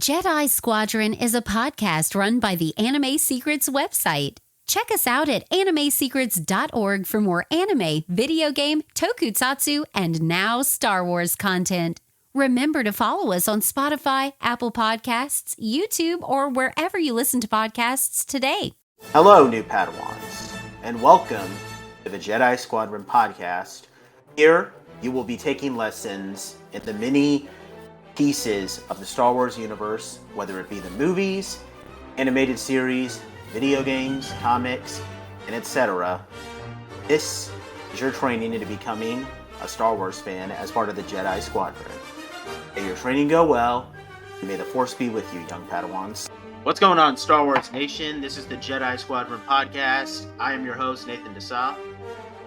Jedi Squadron is a podcast run by the Anime Secrets website. Check us out at animesecrets.org for more anime, video game, tokusatsu, and now Star Wars content. Remember to follow us on Spotify, Apple Podcasts, YouTube, or wherever you listen to podcasts today. Hello, new Padawans, and welcome to the Jedi Squadron podcast. Here, you will be taking lessons in the many pieces of the Star Wars universe, whether it be the movies, animated series, video games, comics, and etc. This is your training into becoming a Star Wars fan as part of the Jedi Squadron. May your training go well, and may the Force be with you, young Padawans. What's going on, Star Wars Nation? This is the Jedi Squadron podcast. I am your host, Nathan Rizwan.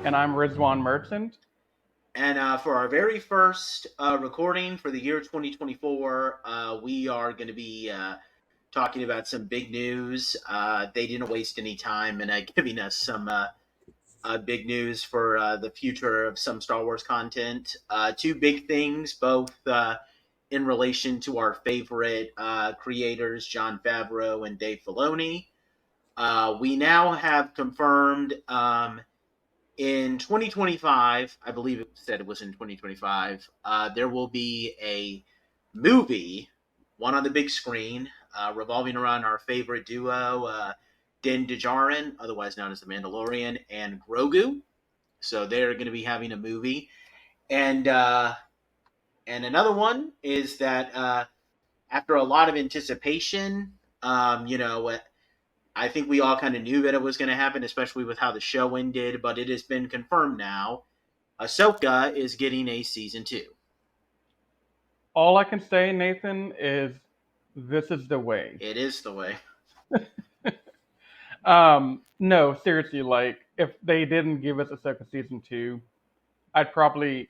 And I'm Rizwan Merchant. And for our very first recording for the year 2024, we are going to be talking about some big news. They didn't waste any time in giving us some big news for the future of some Star Wars content. Two big things, both in relation to our favorite creators, Jon Favreau and Dave Filoni. We now have confirmed in 2025, I believe it said it was in 2025, there will be a movie, one on the big screen, revolving around our favorite duo, Din Djarin, otherwise known as the Mandalorian, and Grogu. So they're going to be having a movie. And another one is that after a lot of anticipation, I think we all kind of knew that it was going to happen, especially with how the show ended, but it has been confirmed now. Ahsoka is getting a season 2. All I can say, Nathan, is this is the way. It is the way. No, seriously, if they didn't give us Ahsoka season 2, I'd probably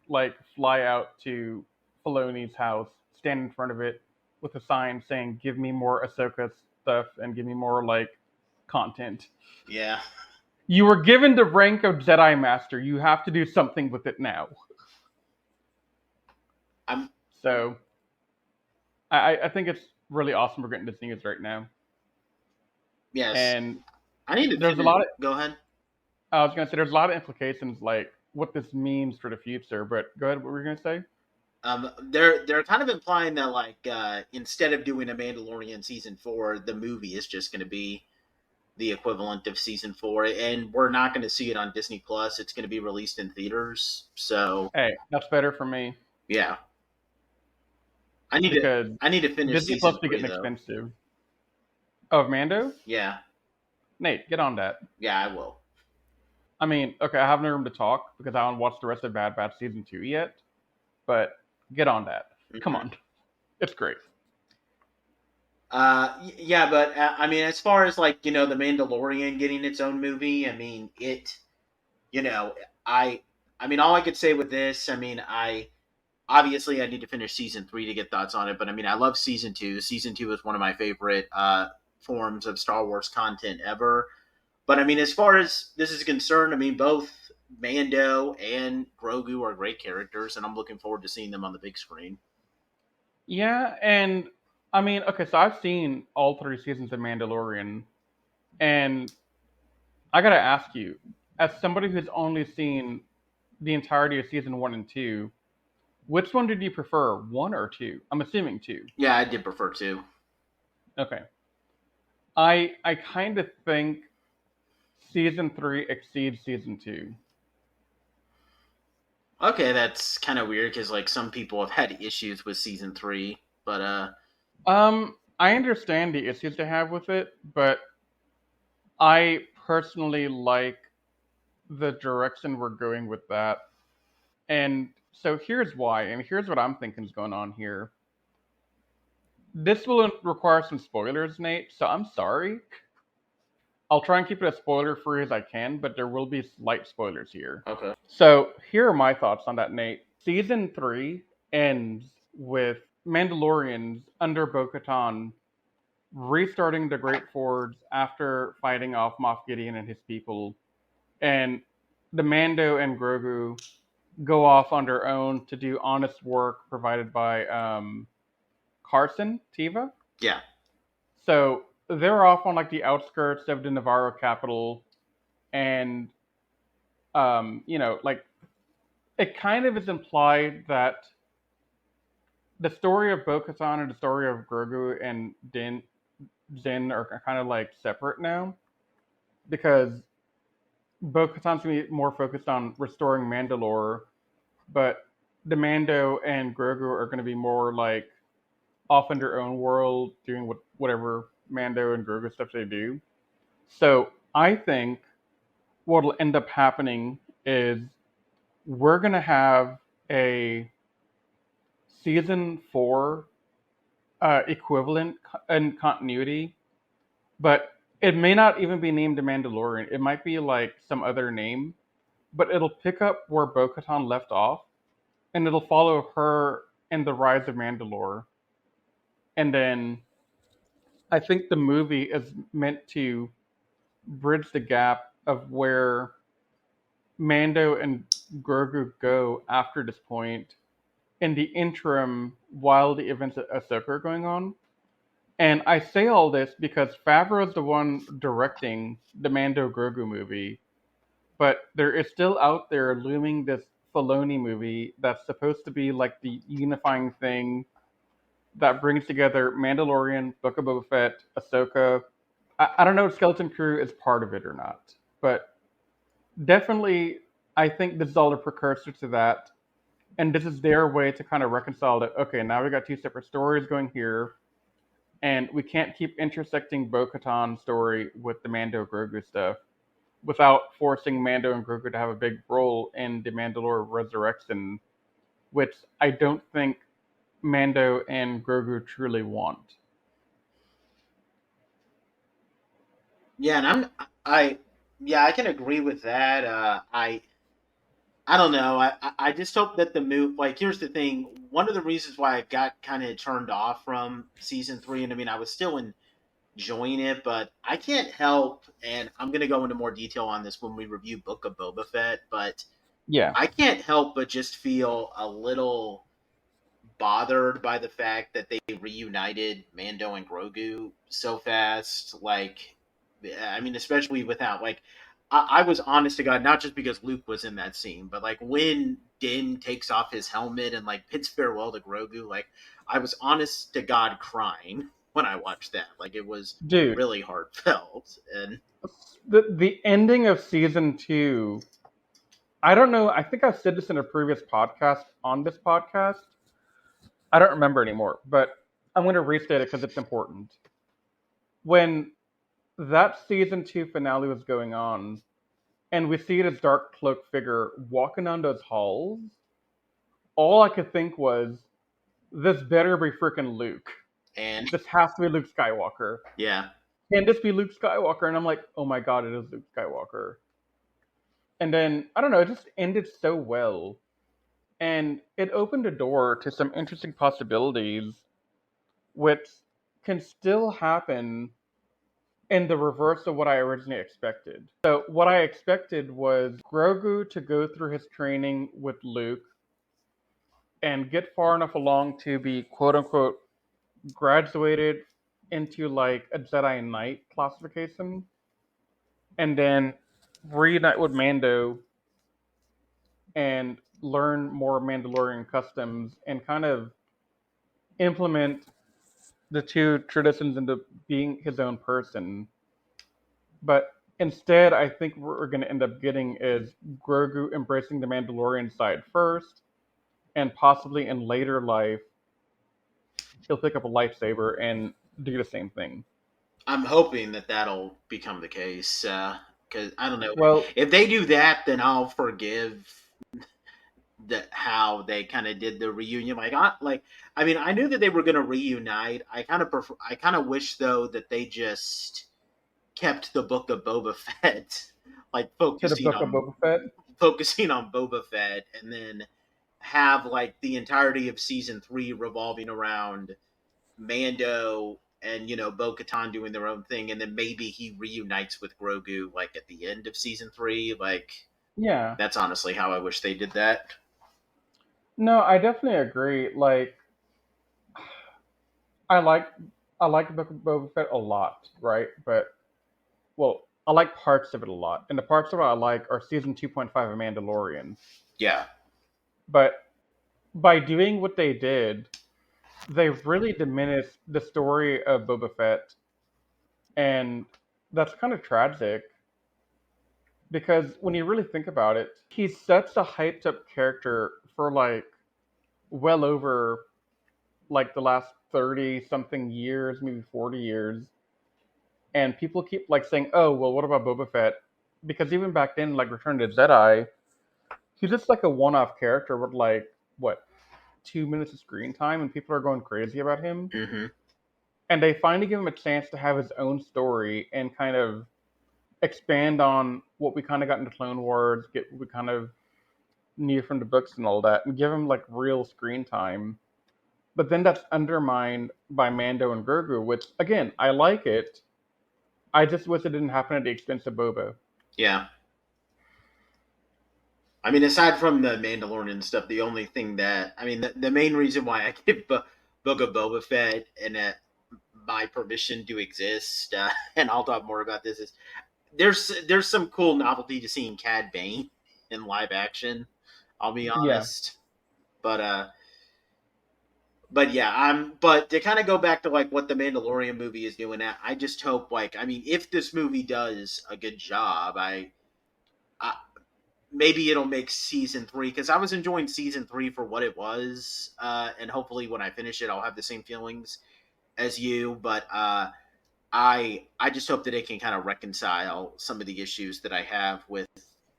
fly out to Filoni's house, stand in front of it with a sign saying, "Give me more Ahsoka stuff and give me more content." Yeah. You were given the rank of Jedi Master. You have to do something with it now. So, I think it's really awesome we're getting this news right now. Yes. And there's a lot of... Go ahead. I was going to say, there's a lot of implications, what this means for the future, but go ahead, what were you going to say? They're kind of implying that, instead of doing a Mandalorian season 4, the movie is just going to be the equivalent of season 4, and we're not going to see it on Disney Plus. It's going to be released in theaters. So hey, that's better for me. Yeah, I need to finish Disney season Plus 3, getting though. expensive. Oh, Mando? Yeah. Nate, get on that. Yeah, I will. I mean, okay, I have no room to talk because I haven't watched the rest of Bad Batch season 2 yet, but get on that. Mm-hmm. Come on, it's great. Yeah, but I mean, as far as the Mandalorian getting its own movie, I mean, all I could say with this, obviously I need to finish season 3 to get thoughts on it, but I love season 2. Season 2 is one of my favorite forms of Star Wars content ever. But as far as this is concerned, both Mando and Grogu are great characters, and I'm looking forward to seeing them on the big screen. Yeah, and okay, so I've seen all 3 seasons of Mandalorian, and I gotta ask you, as somebody who's only seen the entirety of season 1 and 2, which one did you prefer, 1 or 2? I'm assuming 2. Yeah, I did prefer 2. Okay. I kind of think season 3 exceeds season 2. Okay, that's kind of weird because some people have had issues with season 3, but I understand the issues they have with it, but I personally like the direction we're going with that. And so here's why, and here's what I'm thinking is going on here. This will require some spoilers, Nate, so I'm sorry. I'll try and keep it as spoiler-free as I can, but there will be slight spoilers here. Okay. So here are my thoughts on that, Nate. Season 3 ends with Mandalorians under Bo-Katan restarting the Great Forge after fighting off Moff Gideon and his people. And the Mando and Grogu go off on their own to do honest work provided by Carson Teva. Yeah. So they're off on like the outskirts of the Navarro capital, and like it kind of is implied that the story of Bo-Katan and the story of Grogu and Din are kind of like separate now, because Bo-Katan's gonna be more focused on restoring Mandalore, but the Mando and Grogu are gonna be more like off in their own world, doing whatever Mando and Grogu stuff they do. So I think what'll end up happening is we're gonna have a season 4 equivalent in continuity, but it may not even be named The Mandalorian. It might be like some other name, but it'll pick up where Bo-Katan left off, and it'll follow her in the rise of Mandalore. And then I think the movie is meant to bridge the gap of where Mando and Grogu go after this point in the interim while the events of Ahsoka are going on. And I say all this because Favreau's the one directing the Mando Grogu movie, but there is still out there looming this Filoni movie that's supposed to be like the unifying thing that brings together Mandalorian, Book of Boba Fett, Ahsoka. I don't know if Skeleton Crew is part of it or not, but definitely I think this is all a precursor to that. And this is their way to kind of reconcile that, okay, now we got 2 separate stories going here, and we can't keep intersecting Bo-Katan's story with the Mando Grogu stuff without forcing Mando and Grogu to have a big role in the Mandalore resurrection, which I don't think Mando and Grogu truly want. Yeah, and I yeah, I can agree with that. I don't know. I just hope that the move, like, here's the thing. One of the reasons why I got kind of turned off from season 3, and I mean, I was still enjoying it, but I can't help, and I'm going to go into more detail on this when we review Book of Boba Fett, but Yeah. I can't help but just feel a little bothered by the fact that they reunited Mando and Grogu so fast. Like, I mean, especially without, like, I was honest to God, not just because Luke was in that scene, but like when Din takes off his helmet and like bids farewell to Grogu, like I was honest to God crying when I watched that. Like it was Dude, really heartfelt. And the ending of season 2, I don't know, I think I've said this in a previous podcast on this podcast. I don't remember anymore, but I'm going to restate it because it's important. When that season 2 finale was going on, and we see this dark cloaked figure walking down those halls, all I could think was, this better be freaking Luke. and This has to be Luke Skywalker. yeah, Can this be Luke Skywalker? And I'm like, oh my god, it is Luke Skywalker. And then, I don't know, it just ended so well. And it opened a door to some interesting possibilities, which can still happen in the reverse of what I originally expected. So, what I expected was Grogu to go through his training with Luke and get far enough along to be quote unquote graduated into like a Jedi Knight classification, and then reunite with Mando and learn more Mandalorian customs and kind of implement the two traditions into being his own person. But instead, I think what we're going to end up getting is Grogu embracing the Mandalorian side first, and possibly in later life, he'll pick up a lightsaber and do the same thing. I'm hoping that that'll become the case. Because I don't know, Well, if they do that, then I'll forgive how they kind of did the reunion. I mean, I knew that they were going to reunite. I kind of wish though that they just kept the Book of Boba Fett, like to the Book of Boba Fett. focusing on Boba Fett, and then have like the entirety of season 3 revolving around Mando and Bo-Katan doing their own thing, and then maybe he reunites with Grogu like at the end of season 3. Like Yeah. that's honestly how I wish they did that. No, I definitely agree. Like, I like I like the Book of Boba Fett a lot, right? But well, I like parts of it a lot, and the parts of it I like are season 2.5 of Mandalorian. Yeah. But by doing what they did, they really diminished the story of Boba Fett, and that's kind of tragic because when you really think about it, he's such a hyped up character for like well over like the last 30 something years, maybe 40 years. And people keep like saying, "Oh, well, what about Boba Fett?" Because even back then, like Return of the Jedi, he's just like a one-off character with like what 2 minutes of screen time, and people are going crazy about him. Mm-hmm. And they finally give him a chance to have his own story and kind of expand on what we kind of got into Clone Wars, get what we kind of knew from the books and all that, and give him like real screen time. But then that's undermined by Mando and Grogu, which again I like it. I just wish it didn't happen at the expense of Boba. Yeah. I mean, aside from the Mandalorian stuff, the only thing that I mean, the main reason why I give Book of Boba Fett and my permission to exist, and I'll talk more about this, is there's some cool novelty to seeing Cad Bane in live action. I'll be Yeah, honest, but but yeah, but to kind of go back to like what the Mandalorian movie is doing, I just hope like I mean, if this movie does a good job, I maybe it'll make season 3 because I was enjoying season 3 for what it was, and hopefully when I finish it, I'll have the same feelings as you. But I just hope that it can kind of reconcile some of the issues that I have with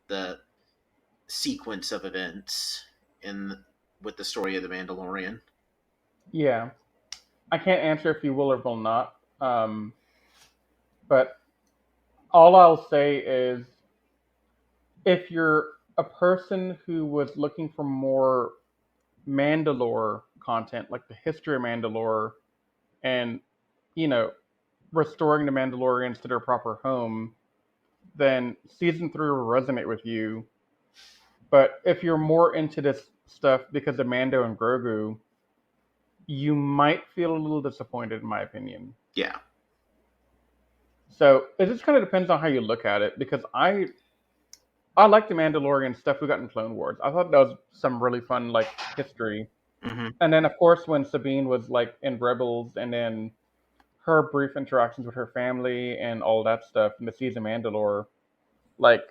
the sequence of events in with the story of the Mandalorian. yeah. I can't answer if you will or will not. But all I'll say is if you're a person who was looking for more Mandalore content, like the history of Mandalore, and, you know, restoring the Mandalorians to their proper home, then season 3 will resonate with you. But if you're more into this stuff because of Mando and Grogu, you might feel a little disappointed, in my opinion. Yeah. So it just kind of depends on how you look at it. Because I like the Mandalorian stuff we got in Clone Wars. I thought that was some really fun like history. Mm-hmm. And then of course when Sabine was like in Rebels, and then her brief interactions with her family and all that stuff in the season of Mandalore, like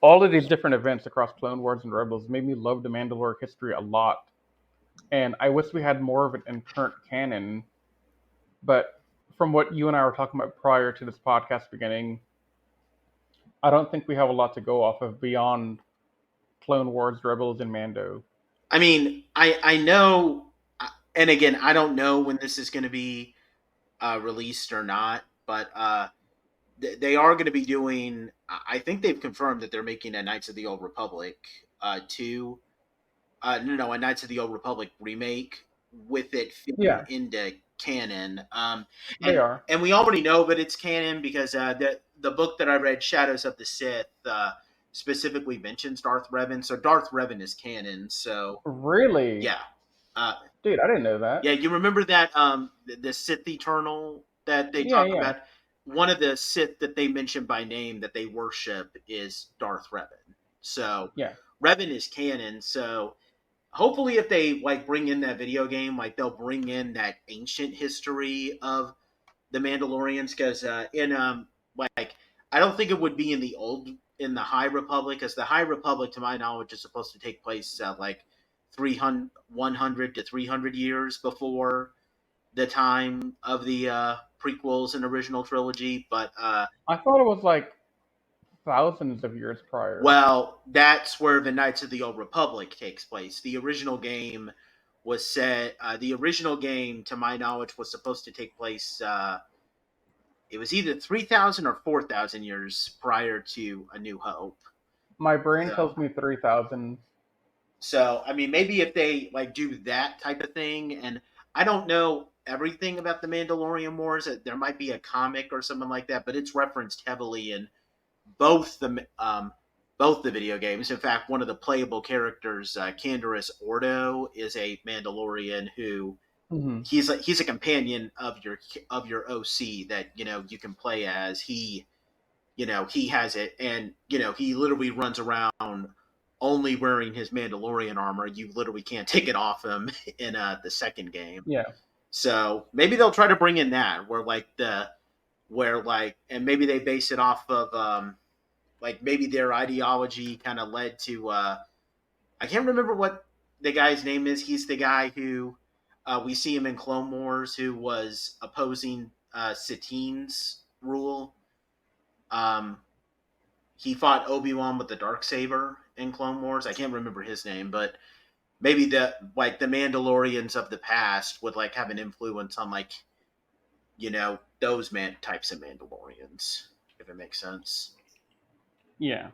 all of these different events across Clone Wars and Rebels made me love the Mandalore history a lot. And I wish we had more of it in current canon. But from what you and I were talking about prior to this podcast beginning, I don't think we have a lot to go off of beyond Clone Wars, Rebels, and Mando. I mean, I know, and again, I don't know when this is going to be released or not, but they are going to be doing. I think they've confirmed that they're making a Knights of the Old Republic two. No, a Knights of the Old Republic remake with it fitting Yeah, into canon. they are. And we already know that it's canon because the book that I read, Shadows of the Sith, specifically mentions Darth Revan. So Darth Revan is canon. So Really? yeah, uh, Dude, I didn't know yeah. that. You remember that the Sith Eternal that they Yeah, talk yeah, about? One of the Sith that they mention by name that they worship is Darth Revan. So yeah. Revan is canon. So hopefully if they like bring in that video game, like they'll bring in that ancient history of the Mandalorians because in like I don't think it would be in the High Republic because the High Republic to my knowledge is supposed to take place like 300 100 to 300 years before the time of the prequels and original trilogy, but I thought it was like thousands of years prior. well, that's where the Knights of the Old Republic takes place. The original game was set. The original game, to my knowledge, was supposed to take place. It was either 3,000 or 4,000 years prior to A New Hope. My brain So, tells me 3,000. so I mean, maybe if they like do that type of thing, and I don't know everything about the Mandalorian Wars. There might be a comic or something like that, but it's referenced heavily in both the both the video games. In fact, one of the playable characters, Canderous Ordo, is a Mandalorian who Mm-hmm. he's a companion of your OC that you can play as. He has it, and he literally runs around only wearing his Mandalorian armor. You literally can't take it off him in the second game. Yeah. So maybe they'll try to bring in that and maybe they base it off of like maybe their ideology kind of led to I can't remember what the guy's name is. He's the guy who we see him in Clone Wars who was opposing Satine's rule. Um, he fought Obi-Wan with the Darksaber in Clone Wars. I can't remember his name, but maybe the Mandalorians of the past would like have an influence on like those types of Mandalorians, if it makes sense. Yeah.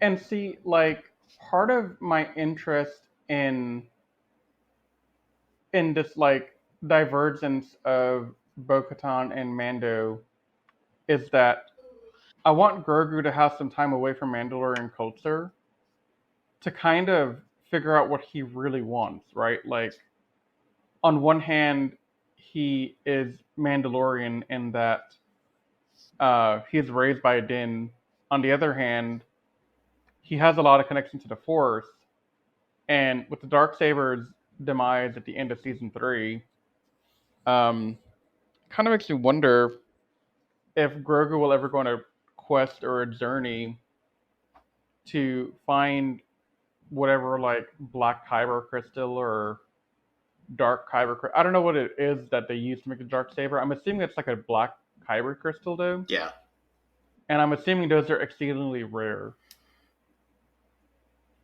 And see, like, part of my interest in this like divergence of Bo-Katan and Mando is that I want Grogu to have some time away from Mandalorian culture to kind of figure out what he really wants, right? Like, on one hand, he is Mandalorian in that he's raised by a Din. On the other hand, he has a lot of connection to the Force, and with the Darksaber's demise at the end of season 3, um, kind of makes me wonder if Grogu will ever go on a quest or a journey to find whatever like black kyber crystal or dark kyber crystal. I don't know what it is that they use to make the dark saber. I'm assuming it's like a black kyber crystal though, Yeah. and I'm assuming those are exceedingly rare.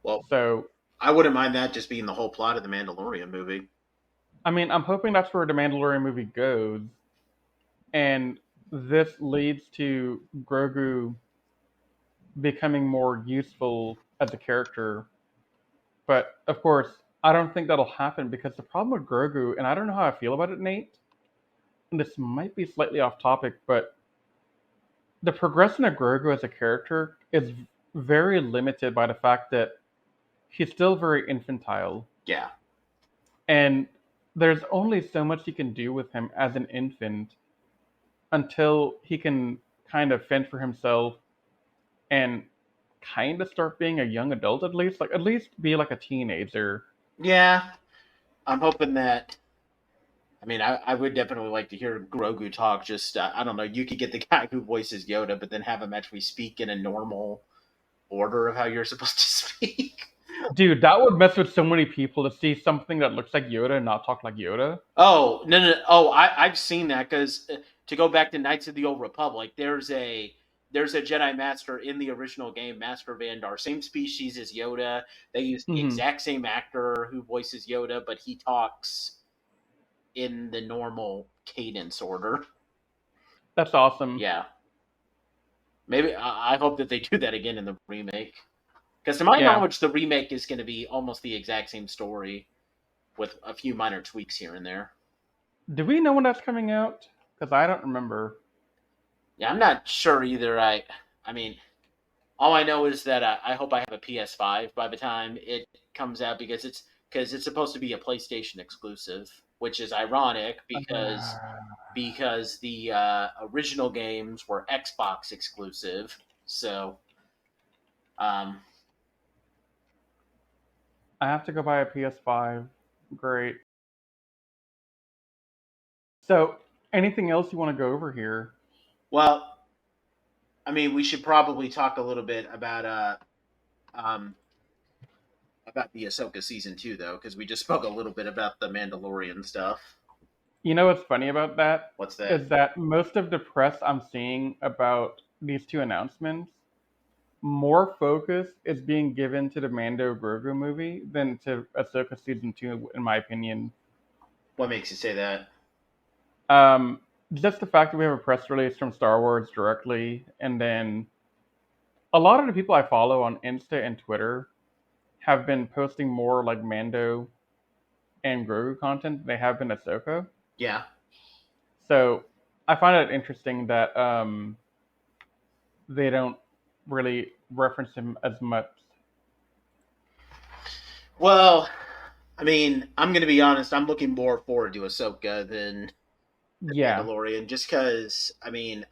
Well, So, I wouldn't mind that just being the whole plot of the Mandalorian movie. I mean, I'm hoping that's where the Mandalorian movie goes, and this leads to Grogu becoming more useful as a character. But of course, I don't think that'll happen because the problem with Grogu, and I don't know how I feel about it, Nate, and this might be slightly off topic, but the progression of Grogu as a character is very limited by the fact that he's still very infantile. Yeah. And there's only so much you can do with him as an infant until he can kind of fend for himself and kind of start being a young adult at least be like a teenager. Yeah. I'm hoping that. I mean, I would definitely like to hear Grogu talk. Just I don't know. You could get the guy who voices Yoda, but then have him actually speak in a normal order of how you're supposed to speak. Dude, that would mess with so many people to see something that looks like Yoda and not talk like Yoda. Oh no no! Oh, I've seen that because to go back to Knights of the Old Republic, there's a Jedi Master in the original game, Master Vandar, same species as Yoda. They use the Hmm. exact same actor who voices Yoda, but he talks in the normal cadence order. That's awesome. Yeah, maybe I hope that they do that again in the remake. Because to my Yeah. knowledge, the remake is going to be almost the exact same story with a few minor tweaks here and there. Do we know when that's coming out? Because I don't remember. Yeah, I'm not sure either. I mean, all I know is that I hope I have a PS5 by the time it comes out because it's supposed to be a PlayStation exclusive, which is ironic because the original games were Xbox exclusive. So, um, I have to go buy a PS5. Great. So, anything else you want to go over here? well, I mean, we should probably talk a little bit um, about the Ahsoka season 2 though, because we just spoke a little bit about the Mandalorian stuff. You know what's funny about that? What's that? Is that most of the press I'm seeing about these two announcements, more focus is being given to the Mando Grogu movie than to Ahsoka season 2, in my opinion. What makes you say that? Um, just the fact that we have a press release from Star Wars directly, and then a lot of the people I follow on Insta and Twitter have been posting more like Mando and Grogu content than they have been Ahsoka. Yeah. So I find it interesting that they don't really reference him as much. Well, I mean, I'm gonna be honest. I'm looking more forward to Ahsoka than the Yeah, Mandalorian, just because. I mean,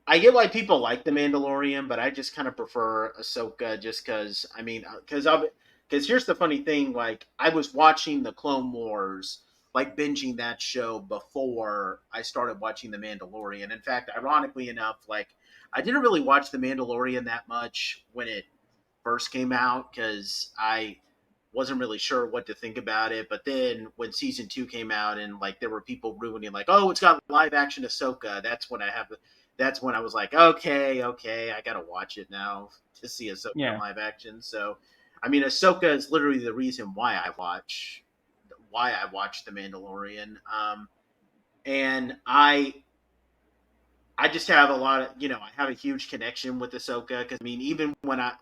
I get why people like the Mandalorian, but I just kind of prefer Ahsoka, just because. I mean, because here's the funny thing: like, I was watching the Clone Wars, like binging that show before I started watching the Mandalorian. In fact, ironically enough, like I didn't really watch the Mandalorian that much when it first came out because I wasn't really sure what to think about it. But then when season two came out and like there were people ruining like, oh, it's got live action Ahsoka. That's when I was like, okay, I gotta watch it now to see Ahsoka in yeah. live action. So, I mean, Ahsoka is literally the reason why I watch The Mandalorian. And I just have a lot of, I have a huge connection with Ahsoka because I mean, even when I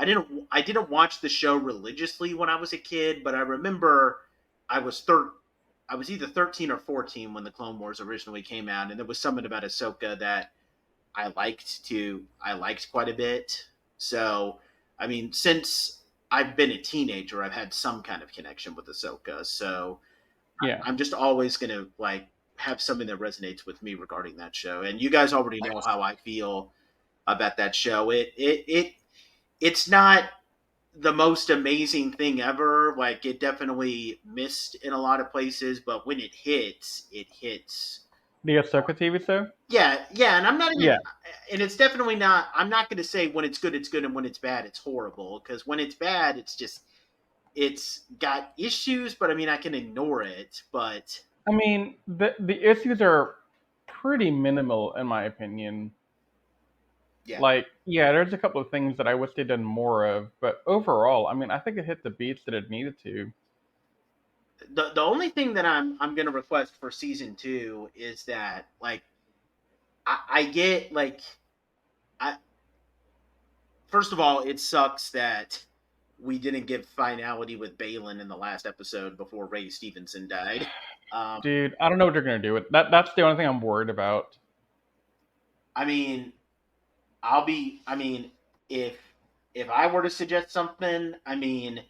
didn't watch the show religiously when I was a kid, but I remember I was I was either 13 or 14 when the Clone Wars originally came out, and there was something about Ahsoka that I liked quite a bit. So, I mean, since I've been a teenager, I've had some kind of connection with Ahsoka. So, Yeah. I'm just always gonna like have something that resonates with me regarding that show. And you guys already know how I feel about that show. It's not the most amazing thing ever. Like it definitely missed in a lot of places, but when it hits. The Ahsoka TV show? Yeah, yeah, and I'm not even Yeah. and it's definitely not I'm not going to say when it's good and when it's bad it's horrible because when it's bad it's got issues, but I mean I can ignore it, but I mean, the issues are pretty minimal in my opinion. yeah. Like, yeah, there's a couple of things that I wish they'd done more of, but overall, I mean, I think it hit the beats that it needed to. The only thing that I'm gonna request for season two is that like I get like I first of all it sucks that we didn't get finality with Balin in the last episode before Ray Stevenson died. Um, Dude, I don't know what they're gonna do with that's the only thing I'm worried about. I mean, I mean, if if I were to suggest something, I mean,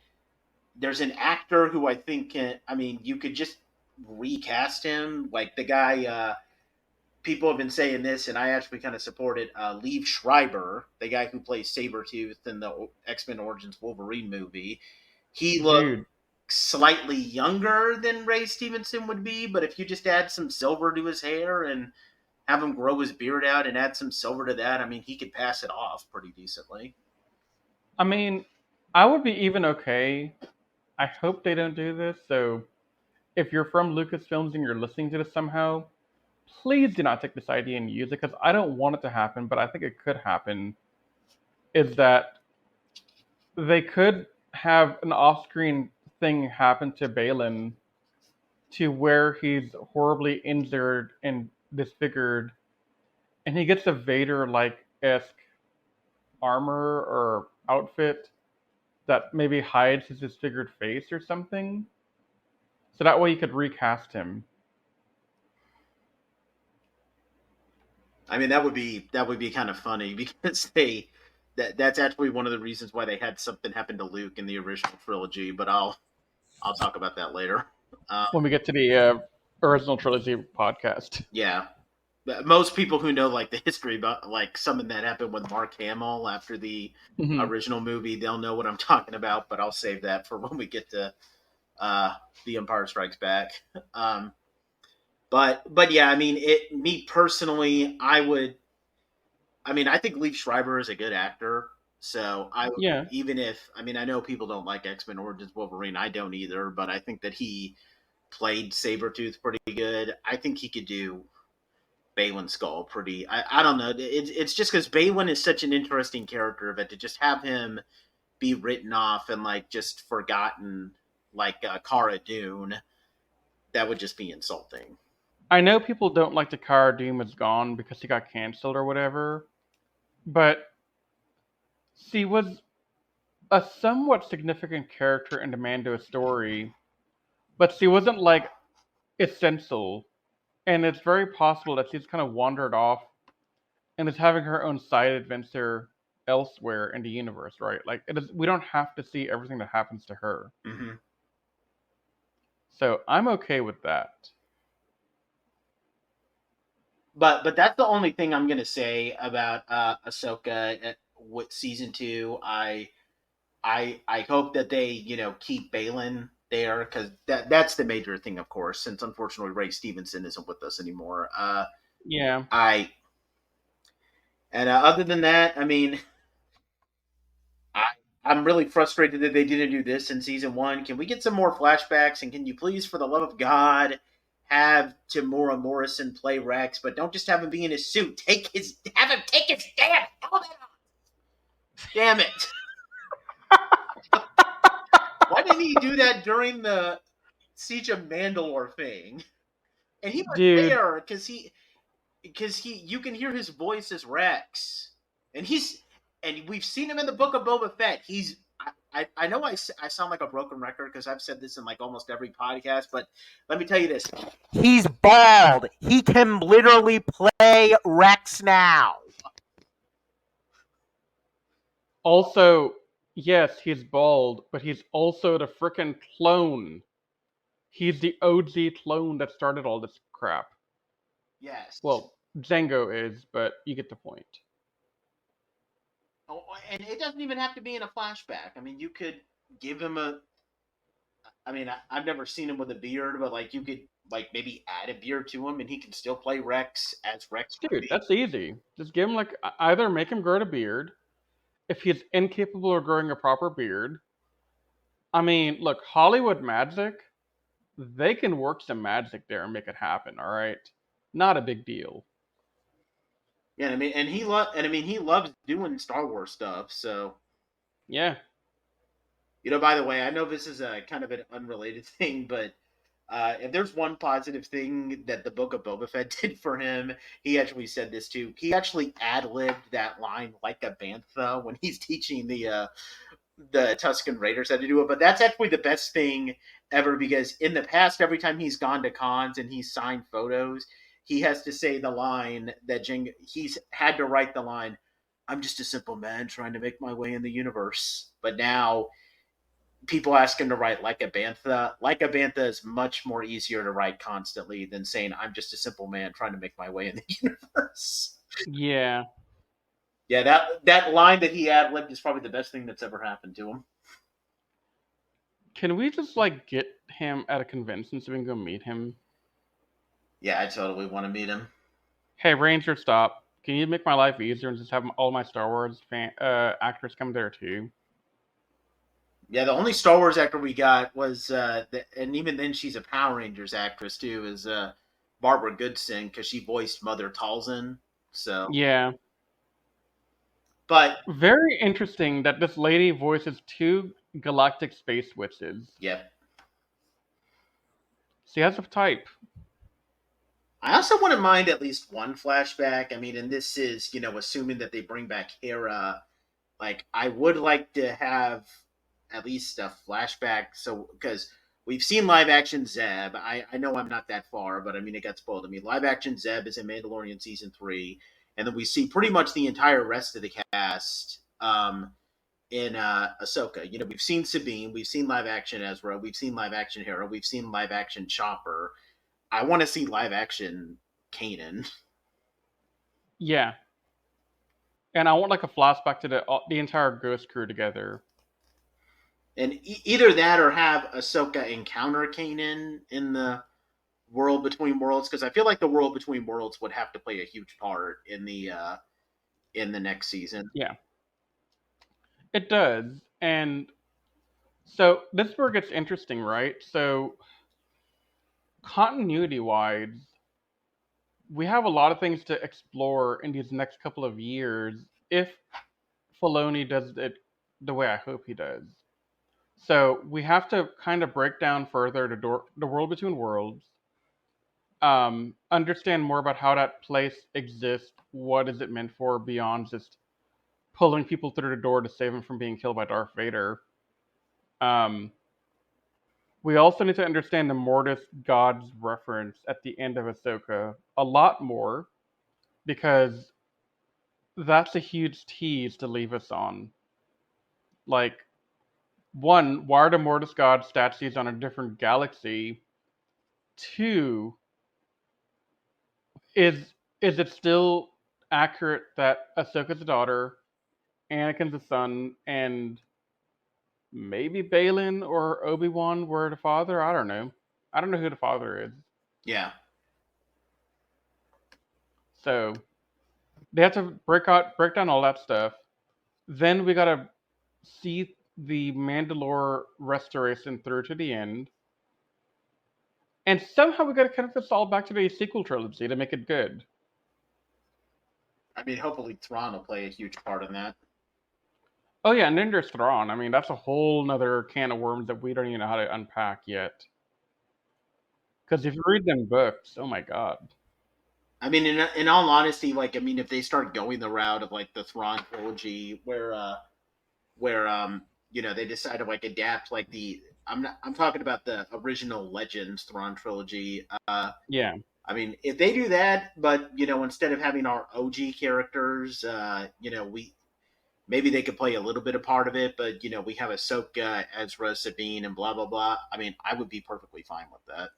there's an actor who I think can. I mean, you could just recast him, like the guy. People have been saying this, and I actually kind of support it. Liev Schreiber, the guy who plays Sabretooth in the X Men Origins Wolverine movie, he looked Dude, slightly younger than Ray Stevenson would be, but if you just add some silver to his hair and have him grow his beard out and add some silver to that, I mean, he could pass it off pretty decently. I mean, I would be even okay. I hope they don't do this. So, if you're from Lucasfilms and you're listening to this somehow, please do not take this idea and use it because I don't want it to happen, but I think it could happen. Is that they could have an off-screen thing happen to Balin to where he's horribly injured and disfigured, and he gets a Vader like esque armor or outfit that maybe hides his disfigured face or something. So that way you could recast him. I mean, that would be kind of funny because that's actually one of the reasons why they had something happen to Luke in the original trilogy. But I'll talk about that later. Um, When we get to the original trilogy podcast. yeah, most people who know like the history about like something that happened with Mark Hamill after the Mhm. original movie, they'll know what I'm talking about. But I'll save that for when we get to uh, The Empire Strikes Back. Um, but yeah, I mean, me personally, I mean, I think Leif Schreiber is a good actor. So Yeah. even if I mean I know people don't like X Men Origins Wolverine, I don't either, but I think that he played Sabretooth pretty good. I think he could do Balin Skull pretty. I don't know. It's just because Balin is such an interesting character, but to just have him be written off and like just forgotten like Cara Dune, that would just be insulting. I know people don't like the Cara Dune is gone because he got canceled or whatever, but she was a somewhat significant character in the Mando story, but she wasn't like essential. And it's very possible that she's kind of wandered off and is having her own side adventure elsewhere in the universe, right? Like we don't have to see everything that happens to her. Mm-hmm. So I'm okay with that. But that's the only thing I'm gonna say about Ahsoka with season 2. I hope that they keep Balin there, because that's the major thing, of course. Since unfortunately Ray Stevenson isn't with us anymore. Yeah. Other than that, I mean, I I'm really frustrated that they didn't do this in season 1. Can we get some more flashbacks? And can you please, for the love of God, have Tamora Morrison play Rex, but don't just have him be in his suit. Have him take his damn helmet off. Damn it! Why didn't he do that during the Siege of Mandalore thing? And he was Dude, there because you can hear his voice as Rex, and we've seen him in the Book of Boba Fett. I know I sound like a broken record because I've said this in like almost every podcast, but let me tell you this: he's bald. He can literally play Rex now. also, yes, he's bald, but he's also the frickin' clone. He's the OG clone that started all this crap. Yes. Well, Django is, but you get the point. Oh, and it doesn't even have to be in a flashback. I mean, you could give him a. I mean, I've never seen him with a beard, but like you could like maybe add a beard to him, and he can still play Rex as Rex would Dude, be. that's easy. Just give him like either make him grow a beard if he's incapable of growing a proper beard. I mean, look, Hollywood magic, they can work some magic there and make it happen, all right? Not a big deal. Yeah, I mean, he loves doing Star Wars stuff. So, Yeah. by the way, I know this is a kind of an unrelated thing, but if there's one positive thing that the Book of Boba Fett did for him, he actually said this too. He actually ad libbed that line like a bantha when he's teaching the Tusken Raiders how to do it. But that's actually the best thing ever, because in the past, every time he's gone to cons and he's signed photos, he has to say the line that he's had to write the line, "I'm just a simple man trying to make my way in the universe." But now people ask him to write like a bantha. Like a bantha is much more easier to write constantly than saying, "I'm just a simple man trying to make my way in the universe." Yeah. Yeah, that line that he ad libbed is probably the best thing that's ever happened to him. Can we just like get him at a convention so we can go meet him? Yeah, I totally want to meet him. Hey, Ranger, stop. Can you make my life easier and just have all my Star Wars actors come there too? Yeah, the only Star Wars actor we got was, and even then she's a Power Rangers actress too, is Barbara Goodson, because she voiced Mother Talzin. So, Yeah. but Very interesting that this lady voices two galactic space witches. yeah, She has a type. I also wouldn't mind at least one flashback. I mean, and this is assuming that they bring back Hera. Like, I would like to have at least a flashback, so because we've seen live action Zeb. I know I'm not that far, but I mean it got spoiled. I mean, live action Zeb is in Mandalorian season 3, and then we see pretty much the entire rest of the cast in Ahsoka. We've seen Sabine, we've seen live action Ezra, we've seen live action Hera, we've seen live action Chopper. I want to see live action Kanan. Yeah. And I want like a flashback to the entire Ghost crew together. And either that or have Ahsoka encounter Kanan in the World Between Worlds, because I feel like the World Between Worlds would have to play a huge part in the next season. Yeah. It does. And so this is where it gets interesting, right? So continuity wise, we have a lot of things to explore in these next couple of years if Filoni does it the way I hope he does. So we have to kind of break down further the World Between Worlds, understand more about how that place exists, what is it meant for beyond just pulling people through the door to save them from being killed by Darth Vader. Um, we also need to understand the Mortis gods reference at the end of Ahsoka a lot more, because that's a huge tease to leave us on. Like, one, why are the Mortis God statues on a different galaxy? Two, is it still accurate that Ahsoka's the daughter, Anakin's the son, and maybe Balin or Obi-Wan were the father? I don't know. I don't know who the father is. Yeah. So they have to break down all that stuff. Then we gotta see the Mandalore restoration through to the end. And somehow we gotta connect this all back to the sequel trilogy to make it good. I mean, hopefully Thrawn will play a huge part in that. Oh yeah, and then there's Thrawn. I mean, that's a whole nother can of worms that we don't even know how to unpack yet. Because if you read them books, oh my god. I mean, in all honesty, like, I mean, if they start going the route of like the Thrawn trilogy, where you know, they decide to like adapt like I'm talking about the original Legends Thrawn trilogy. Yeah. I mean, if they do that, but you know, instead of having our OG characters, you know, we maybe they could play a little bit of part of it, but you know, we have Ahsoka, Ezra, Sabine, and blah blah blah. I mean, I would be perfectly fine with that.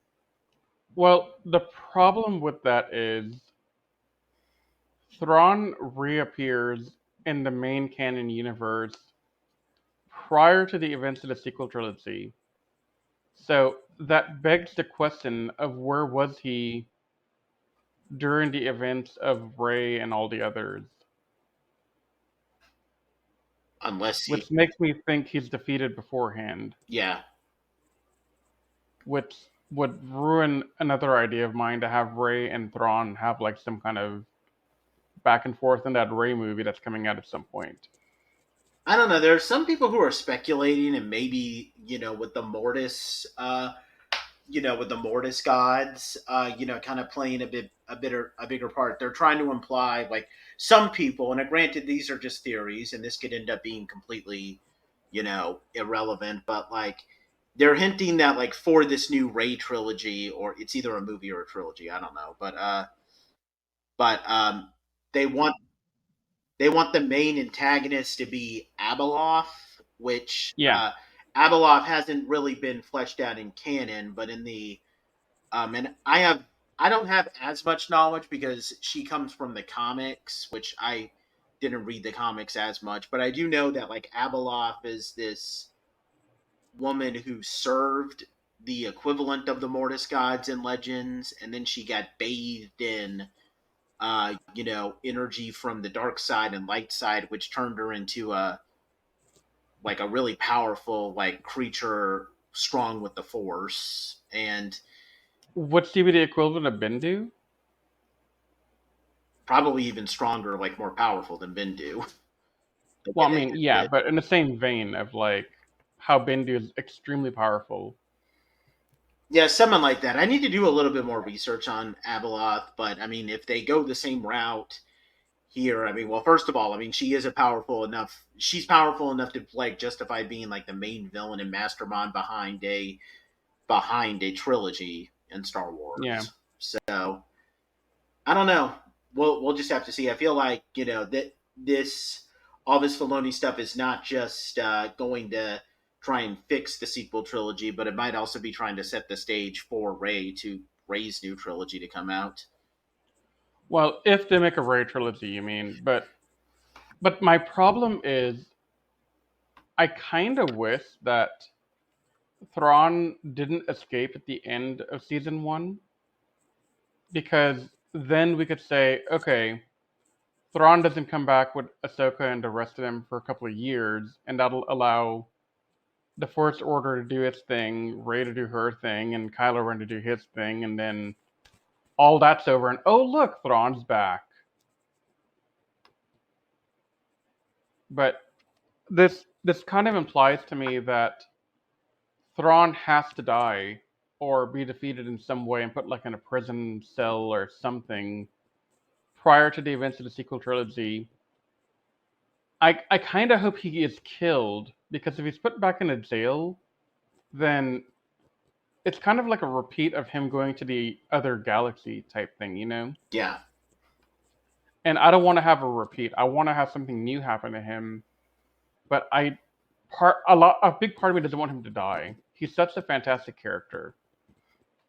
Well, the problem with that is Thrawn reappears in the main canon universe prior to the events of the sequel trilogy. So that begs the question of where was he during the events of Rey and all the others? Unless he, Which makes me think he's defeated beforehand, yeah, which would ruin another idea of mine to have Rey and Thrawn have like some kind of back and forth in that Rey movie that's coming out at some point. I don't know. There are some people who are speculating, and maybe you know, with the Mortis gods, you know, kind of playing a bigger part. They're trying to imply like some people, and granted, these are just theories, and this could end up being completely, you know, irrelevant. But like, they're hinting that like for this new Ray trilogy, or it's either a movie or a trilogy, I don't know, but they want they want the main antagonist to be Abeloth, which Yeah. Abeloth hasn't really been fleshed out in canon, but in the and I don't have as much knowledge because she comes from the comics, which I didn't read the comics as much, but I do know that like Abeloth is this woman who served the equivalent of the Mortis gods in Legends, and then she got bathed in you know, energy from the dark side and light side, which turned her into a really powerful like creature, strong with the Force, and Would she be the equivalent of Bendu? probably even stronger, like more powerful than Bindu. The Well, way I they mean, did yeah, it. but in the same vein of like how Bendu is extremely powerful. Yeah, someone like that. I need to do a little bit more research on Abeloth, but I mean, if they go the same route here, I mean, well, first of all, I mean, she is a powerful enough. She's powerful enough to like justify being like the main villain and mastermind behind a trilogy in Star Yeah. Wars. So I don't know. We'll just have to see. I feel like you know that this all this Filoni stuff is not just going to try and fix the sequel trilogy, but it might also be trying to set the stage for Ray's new trilogy to come out. Well, if they make a Rey trilogy, you mean, but my problem is I kind of wish that Thrawn didn't escape at the end of season 1 because then we could say, okay, Thrawn doesn't come back with Ahsoka and the rest of them for a couple of years, and that'll allow the First Order to do its thing, Rey to do her thing, and Kylo Ren to do his thing, and then all that's over, and oh look, Thrawn's back. But this kind of implies to me that Thrawn has to die or be defeated in some way and put like in a prison cell or something prior to the events of the sequel trilogy. I kind of hope he is killed because if he's put back in a jail, then it's kind of like a repeat of him going to the other galaxy type thing, you know? Yeah, And I don't want to have a repeat. I want to have something new happen to him. But a big part of me doesn't want him to die. He's such a fantastic character.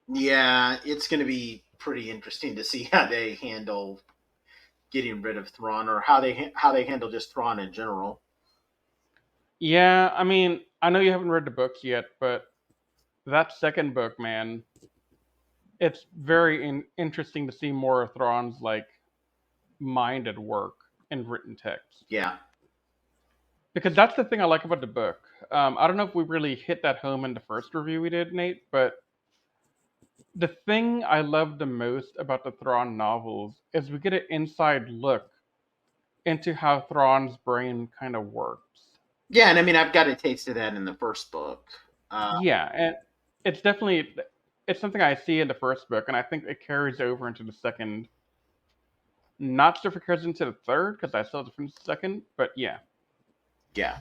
Yeah, it's going to be pretty interesting to see how they handle getting rid of Thrawn, or how they handle just Thrawn in general. Yeah, I mean, I know you haven't read the books yet, but that second book, man, it's very interesting to see more of Thrawn's like mind at work in written text. Yeah. Because that's the thing I like about the book. I don't know if we really hit that home in the first review we did, Nate, but the thing I love the most about the Thrawn novels is we get an inside look into how Thrawn's brain kind of works. Yeah, and I mean, I've got a taste of that in the first book. Yeah, and it's definitely it's something I see in the first book, and I think it carries over into the second. Not sure if it carries into the third because I still have to finish the second, but yeah. Yeah.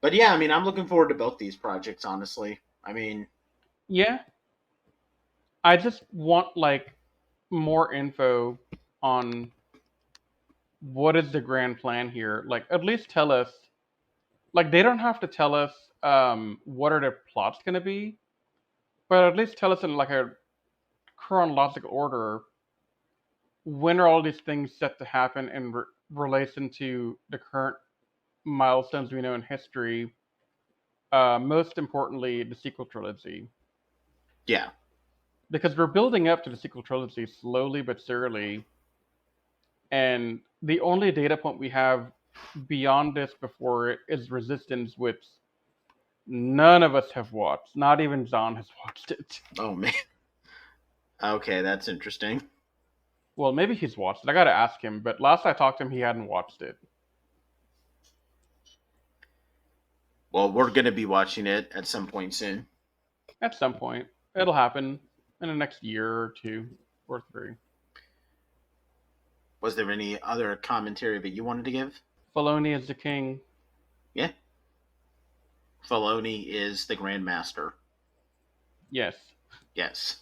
But yeah, I mean, I'm looking forward to both these projects, honestly. I mean, Yeah, I just want like more info on what is the grand plan here. Like, at least tell us. Like, they don't have to tell us what are their plots going to be, but at least tell us in like a chronological order when are all these things set to happen in relation to the current milestones we know in history. Most importantly, the sequel trilogy. yeah. Because we're building up to the sequel trilogy slowly but surely, and the only data point we have beyond this before it is Resistance, which none of us have watched. Not even John has watched it. Oh, man. Okay, that's interesting. Well, maybe he's watched it. I gotta ask him, but last I talked to him, he hadn't watched it. Well, we're going to be watching it at some point soon. At some point. It'll happen in the next year or two or three. Was there any other commentary that you wanted to give? Filoni is the king. Yeah. Filoni is the Grand Master. Yes. Yes.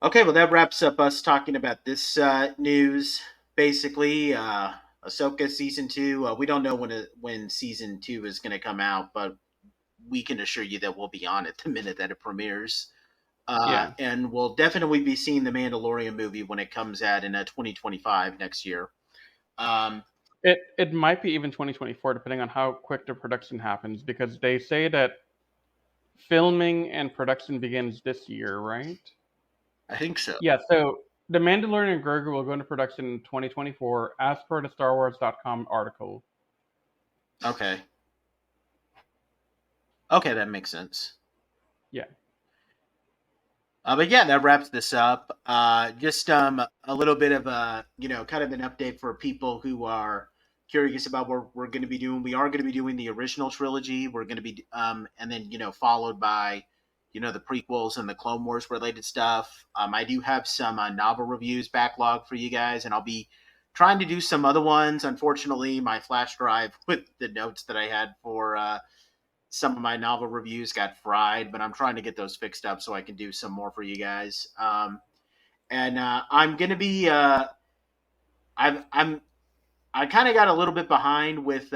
Okay, well, that wraps up us talking about this news. Basically, Ahsoka season 2. We don't know when season 2 is going to come out, but we can assure you that we'll be on it the minute that it premieres. Yeah. And we'll definitely be seeing the Mandalorian movie when it comes out in 2025 next year. It might be even 2024, depending on how quick the production happens, because they say that filming and production begins this year, right? I think so. Yeah, so The Mandalorian Grogu will go into production in 2024, as per the StarWars.com article. Okay. Okay, that makes sense. Yeah. But yeah, that wraps this up. Just a little bit of a, kind of an update for people who are curious about what we're going to be doing. We are going to be doing the original trilogy. We're going to be, and then, followed by, the prequels and the Clone Wars related stuff. I do have some novel reviews backlog for you guys, and I'll be trying to do some other ones. Unfortunately, my flash drive with the notes that I had for some of my novel reviews got fried, but I'm trying to get those fixed up so I can do some more for you guys. And I'm gonna be I kind of got a little bit behind with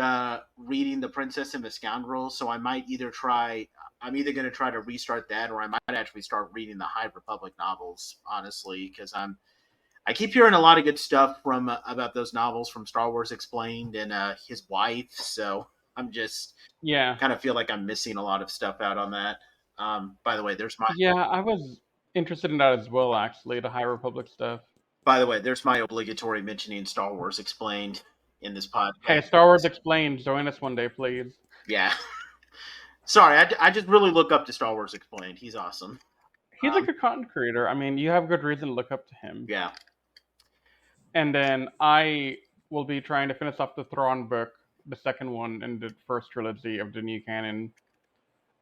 reading The Princess and the Scoundrel, so I'm either going to try to restart that, or I might actually start reading the High Republic novels, honestly, because I keep hearing a lot of good stuff from about those novels from Star Wars Explained and his wife, so I'm just kind of feel like I'm missing a lot of stuff out on that. By the way, I was interested in that as well, actually, the High Republic stuff. By the way, there's my obligatory mentioning Star Wars Explained in this podcast. Hey, Star Wars Explained, join us one day, please. Yeah. Sorry, I just really look up to Star Wars Explained. He's awesome. He's a good content creator. I mean, you have good reason to look up to him. Yeah. And then I will be trying to finish off the Thrawn book, the second one in the first trilogy of the new canon.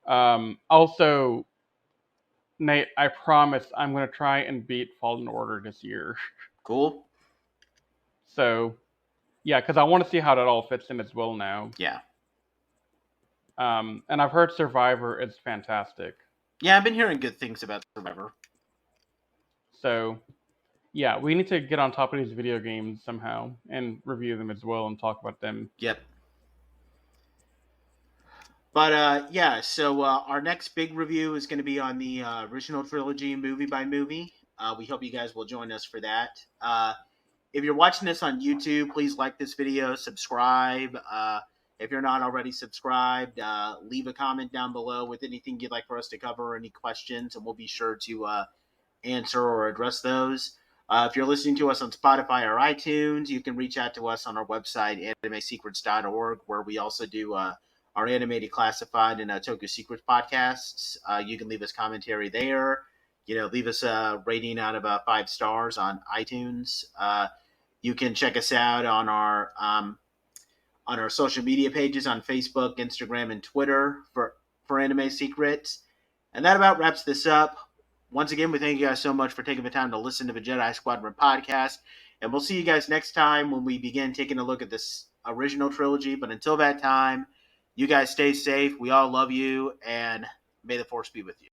Also, Nate, I promise I'm going to try and beat Fallen Order this year. Cool. So, yeah, because I want to see how that all fits in as well now. Yeah. And I've heard Survivor is fantastic. Yeah, I've been hearing good things about Survivor. So, Yeah, we need to get on top of these video games somehow and review them as well and talk about them. Yep. But yeah, so our next big review is going to be on the original trilogy, movie by movie. We hope you guys will join us for that. If you're watching this on YouTube, please like this video, subscribe. If you're not already subscribed, leave a comment down below with anything you'd like for us to cover or any questions, and we'll be sure to answer or address those. If you're listening to us on Spotify or iTunes, you can reach out to us on our website, animesecrets.org, where we also do our animated classified and Toku Secrets podcasts. You can leave us commentary there. Leave us a rating out of 5 stars on iTunes. You can check us out on our social media pages on Facebook, Instagram, and Twitter for Anime Secrets. And that about wraps this up. Once again, we thank you guys so much for taking the time to listen to the Jedi Squadron podcast. And we'll see you guys next time when we begin taking a look at this original trilogy. But until that time, you guys stay safe. We all love you, and may the Force be with you.